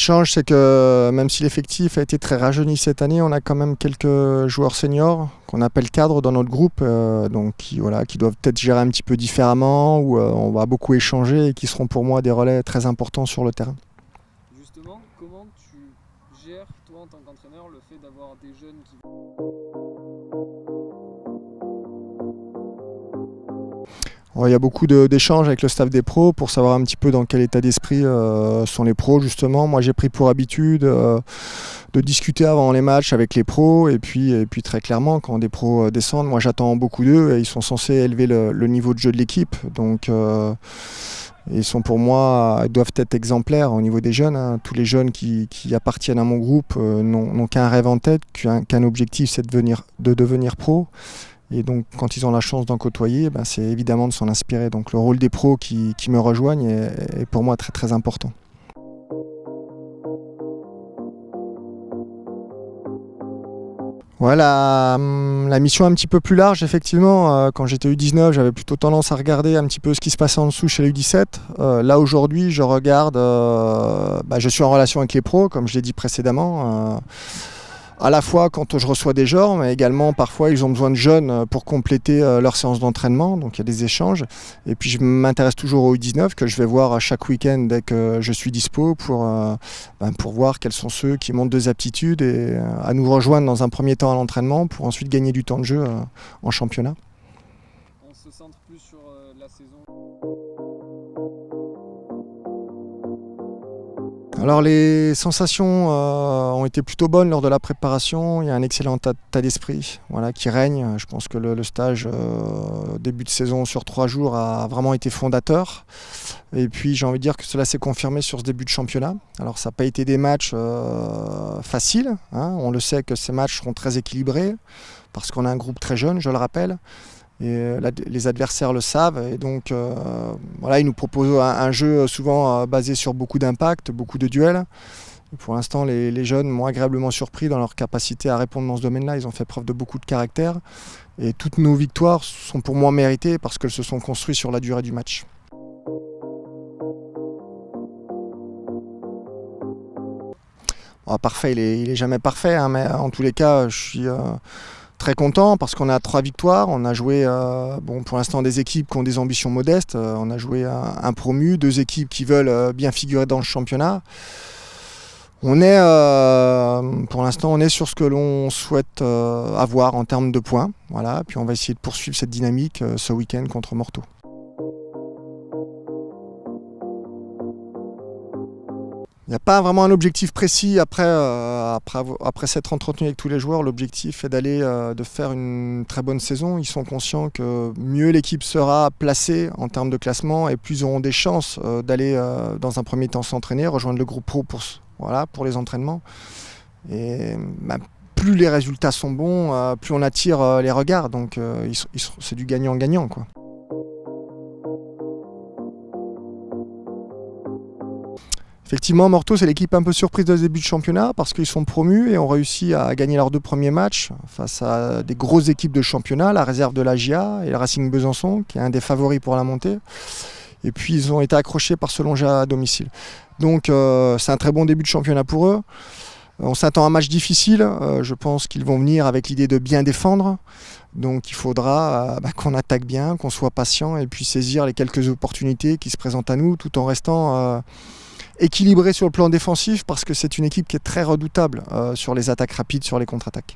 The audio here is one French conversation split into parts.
change, c'est que même si l'effectif a été très rajeuni cette année, on a quand même quelques joueurs seniors qu'on appelle cadres dans notre groupe, donc qui doivent peut-être gérer un petit peu différemment, où on va beaucoup échanger et qui seront pour moi des relais très importants sur le terrain. Justement, comment tu gères, toi en tant qu'entraîneur, le fait d'avoir des jeunes qui... Il y a beaucoup d'échanges avec le staff des pros pour savoir un petit peu dans quel état d'esprit sont les pros justement. Moi j'ai pris pour habitude de discuter avant les matchs avec les pros et puis très clairement quand des pros descendent, moi j'attends beaucoup d'eux et ils sont censés élever le niveau de jeu de l'équipe. Donc ils sont pour moi, ils doivent être exemplaires au niveau des jeunes. Hein. Tous les jeunes qui appartiennent à mon groupe n'ont qu'un rêve en tête, qu'un objectif, c'est de devenir pro. Et donc quand ils ont la chance d'en côtoyer, c'est évidemment de s'en inspirer. Donc le rôle des pros qui me rejoignent est pour moi très très important. Voilà, la mission est un petit peu plus large effectivement. Quand j'étais U19, j'avais plutôt tendance à regarder un petit peu ce qui se passait en dessous chez les U17. Là aujourd'hui, je regarde, je suis en relation avec les pros, comme je l'ai dit précédemment. À la fois quand je reçois des joueurs, mais également parfois ils ont besoin de jeunes pour compléter leur séance d'entraînement, donc il y a des échanges. Et puis je m'intéresse toujours aux U19 que je vais voir chaque week-end dès que je suis dispo pour voir quels sont ceux qui montrent des aptitudes et à nous rejoindre dans un premier temps à l'entraînement pour ensuite gagner du temps de jeu en championnat. On se centre plus sur la saison. Alors les sensations ont été plutôt bonnes lors de la préparation, il y a un excellent état d'esprit qui règne. Je pense que le stage début de saison sur 3 jours a vraiment été fondateur. Et puis j'ai envie de dire que cela s'est confirmé sur ce début de championnat. Alors ça n'a pas été des matchs faciles, hein. On le sait que ces matchs seront très équilibrés parce qu'on a un groupe très jeune, je le rappelle. Et les adversaires le savent et donc ils nous proposent un jeu souvent basé sur beaucoup d'impact, beaucoup de duels. Et pour l'instant, les jeunes m'ont agréablement surpris dans leur capacité à répondre dans ce domaine-là. Ils ont fait preuve de beaucoup de caractère et toutes nos victoires sont pour moi méritées parce qu'elles se sont construites sur la durée du match. Parfait, il est jamais parfait, hein, mais en tous les cas, je suis très content parce qu'on a 3 victoires. On a joué pour l'instant des équipes qui ont des ambitions modestes. On a joué un promu, 2 équipes qui veulent bien figurer dans le championnat. On est pour l'instant on est sur ce que l'on souhaite avoir en termes de points. Voilà. Puis on va essayer de poursuivre cette dynamique ce week-end contre Morteau. Il n'y a pas vraiment un objectif précis après s'être entretenu avec tous les joueurs. L'objectif est de faire une très bonne saison. Ils sont conscients que mieux l'équipe sera placée en termes de classement et plus ils auront des chances d'aller dans un premier temps s'entraîner, rejoindre le groupe pro pour les entraînements. Et plus les résultats sont bons, plus on attire les regards. Donc c'est du gagnant-gagnant, quoi. Effectivement, Morteau, c'est l'équipe un peu surprise de ce début de championnat parce qu'ils sont promus et ont réussi à gagner leurs 2 premiers matchs face à des grosses équipes de championnat, la réserve de l'AGIA et le Racing Besançon, qui est un des favoris pour la montée. Et puis, ils ont été accrochés par Selonja à domicile. Donc, c'est un très bon début de championnat pour eux. On s'attend à un match difficile. Je pense qu'ils vont venir avec l'idée de bien défendre. Donc, il faudra qu'on attaque bien, qu'on soit patient et puis saisir les quelques opportunités qui se présentent à nous tout en restant équilibré sur le plan défensif parce que c'est une équipe qui est très redoutable sur les attaques rapides, sur les contre-attaques.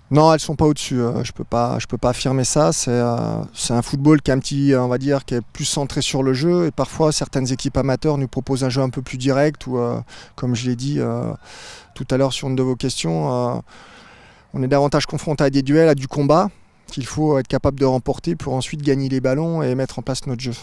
Non, elles ne sont pas au-dessus. Je peux pas affirmer ça. C'est un football qui est qui est plus centré sur le jeu et parfois certaines équipes amateurs nous proposent un jeu un peu plus direct ou comme je l'ai dit tout à l'heure sur une de vos questions, on est davantage confronté à des duels, à du combat qu'il faut être capable de remporter pour ensuite gagner les ballons et mettre en place notre jeu.